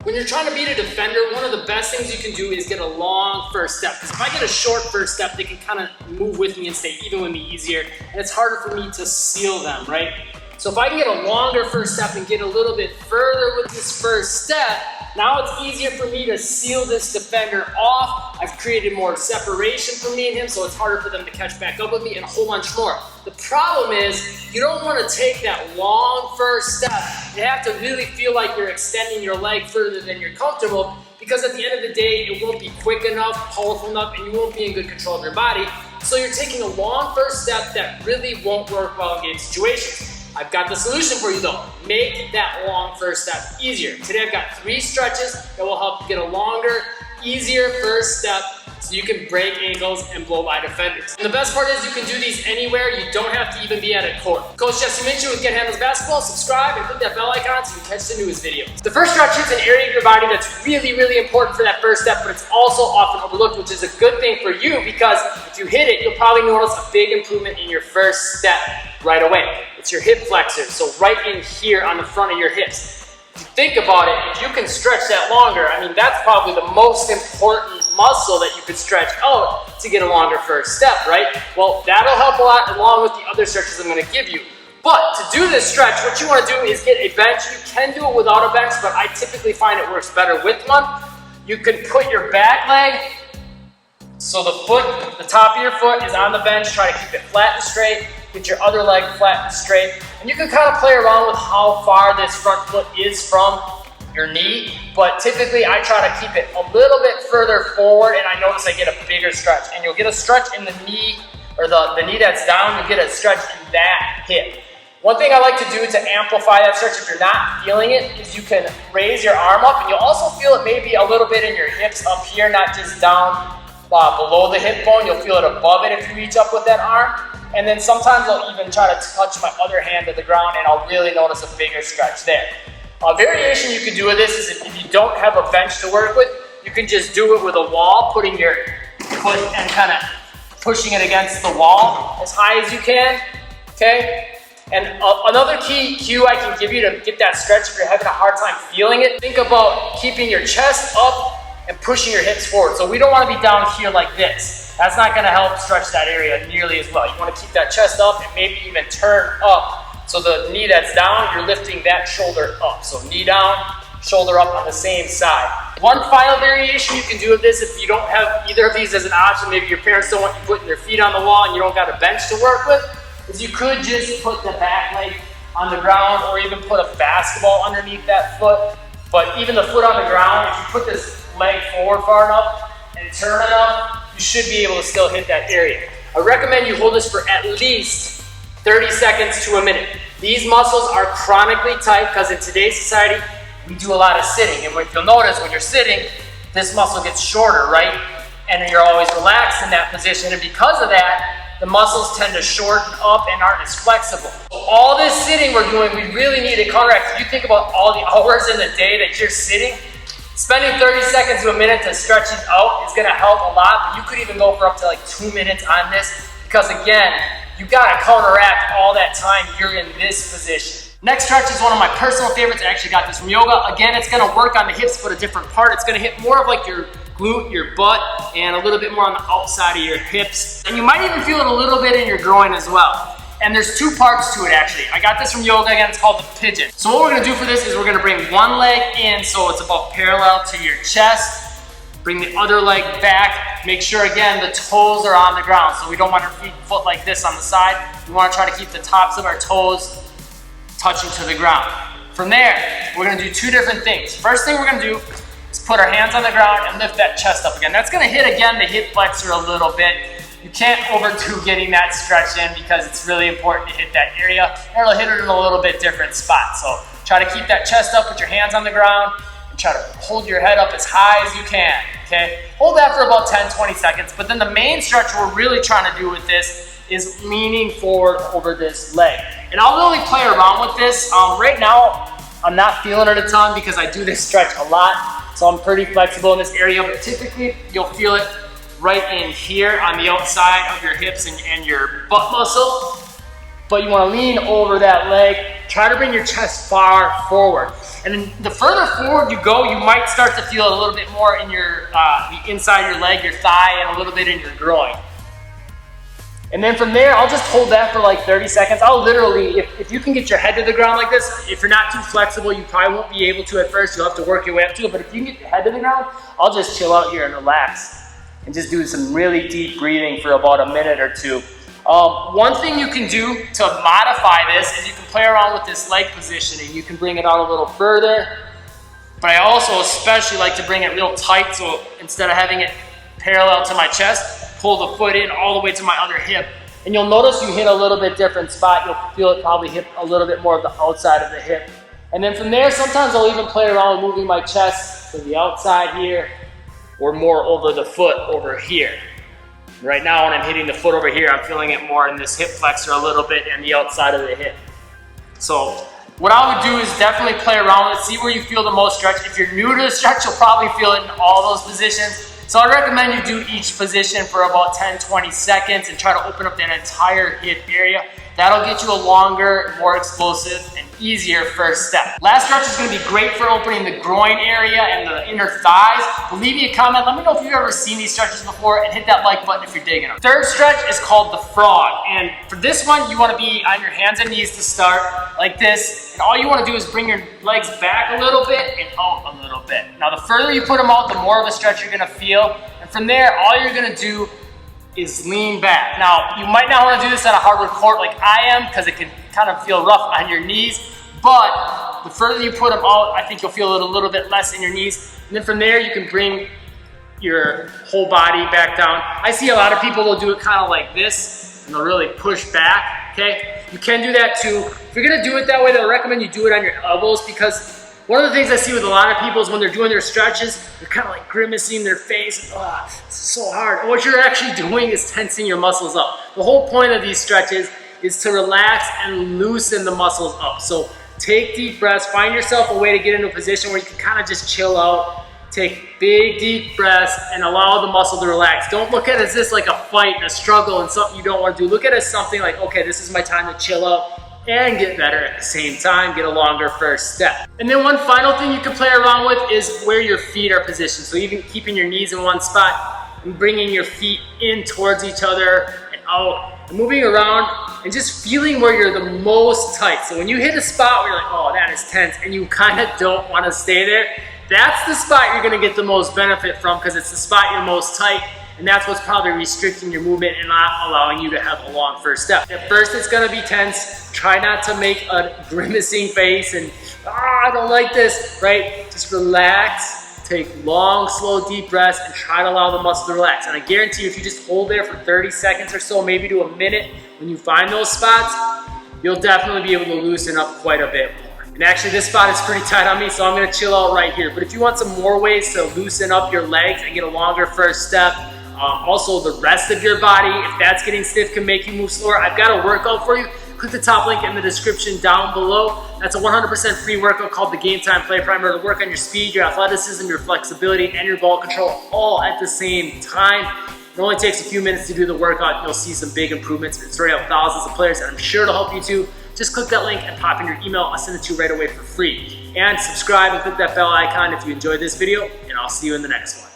When you're trying to beat a defender, one of the best things you can do is get a long first step. Because if I get a short first step, they can kind of move with me and stay even with me easier. And it's harder for me to seal them, right? So if I can get a longer first step and get a little bit further with this first step, now it's easier for me to seal this defender off. I've created more separation for me and him, so it's harder for them to catch back up with me and a whole bunch more. The problem is, you don't want to take that long first step. You have to really feel like you're extending your leg further than you're comfortable, because at the end of the day, it won't be quick enough, powerful enough, and you won't be in good control of your body. So you're taking a long first step that really won't work well in game situations. I've got the solution for you though. Make that long first step easier. Today I've got 3 stretches that will help you get a longer, easier first step so you can break ankles and blow by defenders. And the best part is you can do these anywhere. You don't have to even be at a court. Coach Jesse Minshew with Get Handles Basketball. Subscribe and click that bell icon so you can catch the newest videos. The first stretch is an area of your body that's really, really important for that first step, but it's also often overlooked, which is a good thing for you, because if you hit it, you'll probably notice a big improvement in your first step right away. It's your hip flexors, so right in here on the front of your hips. If you think about it, if you can stretch that longer, I mean, that's probably the most important muscle that you could stretch out to get a longer first step, right? Well, that'll help a lot along with the other stretches I'm gonna give you. But to do this stretch, what you wanna do is get a bench. You can do it without a bench, but I typically find it works better with one. You can put your back leg, so the top of your foot is on the bench. Try to keep it flat and straight. Get your other leg flat and straight. And you can kind of play around with how far this front foot is from your knee, but typically I try to keep it a little bit further forward, and I notice I get a bigger stretch. And you'll get a stretch in the knee, or the knee that's down, you'll get a stretch in that hip. One thing I like to do to amplify that stretch, if you're not feeling it, is you can raise your arm up, and you'll also feel it maybe a little bit in your hips up here, not just down below the hip bone. You'll feel it above it if you reach up with that arm. And then sometimes I'll even try to touch my other hand to the ground, and I'll really notice a bigger stretch there. A variation you can do with this is if you don't have a bench to work with, you can just do it with a wall, putting your foot and kind of pushing it against the wall as high as you can, okay? And another key cue I can give you to get that stretch if you're having a hard time feeling it, think about keeping your chest up and pushing your hips forward. So we don't want to be down here like this. That's not going to help stretch that area nearly as well. You want to keep that chest up and maybe even turn up. So the knee that's down, you're lifting that shoulder up. So knee down, shoulder up on the same side. One final variation you can do with this, if you don't have either of these as an option, maybe your parents don't want you putting their feet on the wall and you don't got a bench to work with, is you could just put the back leg on the ground, or even put a basketball underneath that foot. But even the foot on the ground, if you put this leg forward far enough and turn it up, you should be able to still hit that area. I recommend you hold this for at least 30 seconds to a minute. These muscles are chronically tight because in today's society, we do a lot of sitting. And what you'll notice when you're sitting, this muscle gets shorter, right? And you're always relaxed in that position. And because of that, the muscles tend to shorten up and aren't as flexible. So all this sitting we're doing, we really need to counteract. If you think about all the hours in the day that you're sitting, spending 30 seconds to a minute to stretch it out is gonna help a lot. But you could even go for up to like 2 minutes on this, because again, you gotta counteract all that time you're in this position. Next stretch is one of my personal favorites. I actually got this from yoga. Again, it's gonna work on the hips, but a different part. It's gonna hit more of like your glute, your butt, and a little bit more on the outside of your hips. And you might even feel it a little bit in your groin as well. And there's 2 parts to it actually. I got this from yoga, again, it's called the pigeon. So what we're gonna do for this is we're gonna bring one leg in so it's about parallel to your chest. Bring the other leg back. Make sure, again, the toes are on the ground. So we don't want our foot like this on the side. We wanna try to keep the tops of our toes touching to the ground. From there, we're gonna do 2 different things. First thing we're gonna do is put our hands on the ground and lift that chest up again. That's gonna hit, again, the hip flexor a little bit. You can't overdo getting that stretch in because it's really important to hit that area. And it'll hit it in a little bit different spot. So try to keep that chest up, put your hands on the ground, and try to hold your head up as high as you can, okay? Hold that for about 10, 20 seconds. But then the main stretch we're really trying to do with this is leaning forward over this leg. And I'll really play around with this. Right now, I'm not feeling it a ton because I do this stretch a lot. So I'm pretty flexible in this area, but typically you'll feel it right in here on the outside of your hips and your butt muscle. but you want to lean over that leg. Try to bring your chest far forward. And then the further forward you go, you might start to feel a little bit more in your the inside of your leg, your thigh, and a little bit in your groin. And then from there, I'll just hold that for like 30 seconds. I'll literally, if you can get your head to the ground like this, if you're not too flexible, you probably won't be able to at first. You'll have to work your way up to it. But if you can get your head to the ground, I'll just chill out here and relax and just do some really deep breathing for about a minute or two. One thing you can do to modify this is you can play around with this leg positioning. You can bring it out a little further, but I also especially like to bring it real tight, so instead of having it parallel to my chest, pull the foot in all the way to my other hip. And you'll notice you hit a little bit different spot. You'll feel it probably hit a little bit more of the outside of the hip. And then from there, sometimes I'll even play around with moving my chest to the outside here or more over the foot over here. Right now when I'm hitting the foot over here, I'm feeling it more in this hip flexor a little bit and the outside of the hip. So what I would do is definitely play around with it, see where you feel the most stretch. If you're new to the stretch, you'll probably feel it in all those positions. So I recommend you do each position for about 10-20 seconds and try to open up that entire hip area. That'll get you a longer, more explosive, and easier first step. Last stretch is going to be great for opening the groin area and the inner thighs. But leave me a comment. Let me know if you've ever seen these stretches before, and hit that like button if you're digging them. Third stretch is called the frog. And for this one, you want to be on your hands and knees to start, like this. And all you want to do is bring your legs back a little bit and out a little bit. Now, the further you put them out, the more of a stretch you're going to feel. And from there, all you're going to do is lean back. Now, you might not want to do this at a hardwood court like I am, because it can kind of feel rough on your knees, but the further you put them out, I think you'll feel it a little bit less in your knees. And then from there, you can bring your whole body back down. I see a lot of people will do it kind of like this, and they'll really push back, okay? You can do that too. If you're gonna do it that way, they'll recommend you do it on your elbows, because one of the things I see with a lot of people is when they're doing their stretches, they're kind of like grimacing their face. Oh, it's so hard. And what you're actually doing is tensing your muscles up. The whole point of these stretches is to relax and loosen the muscles up. So take deep breaths. Find yourself a way to get into a position where you can kind of just chill out. Take big, deep breaths and allow the muscle to relax. Don't look at it as this like a fight and a struggle and something you don't want to do. Look at it as something like, okay, this is my time to chill out and get better at the same time, get a longer first step. And then one final thing you can play around with is where your feet are positioned. So even keeping your knees in one spot and bringing your feet in towards each other and out, and moving around and just feeling where you're the most tight. So when you hit a spot where you're like, oh, that is tense, and you kind of don't want to stay there, that's the spot you're gonna get the most benefit from, because it's the spot you're most tight. And that's what's probably restricting your movement and not allowing you to have a long first step. At first, it's gonna be tense. Try not to make a grimacing face and, I don't like this, right? Just relax, take long, slow, deep breaths, and try to allow the muscle to relax. And I guarantee you, if you just hold there for 30 seconds or so, maybe to a minute, when you find those spots, you'll definitely be able to loosen up quite a bit more. And actually, this spot is pretty tight on me, so I'm gonna chill out right here. But if you want some more ways to loosen up your legs and get a longer first step, also the rest of your body, if that's getting stiff, can make you move slower, I've got a workout for you. Click the top link in the description down below. That's a 100% free workout called the Game Time Play Primer to work on your speed, your athleticism, your flexibility, and your ball control all at the same time. It only takes a few minutes to do the workout. You'll see some big improvements. It's already helped thousands of players, and I'm sure it'll help you too. Just click that link and pop in your email. I'll send it to you right away for free. And subscribe and click that bell icon if you enjoyed this video, and I'll see you in the next one.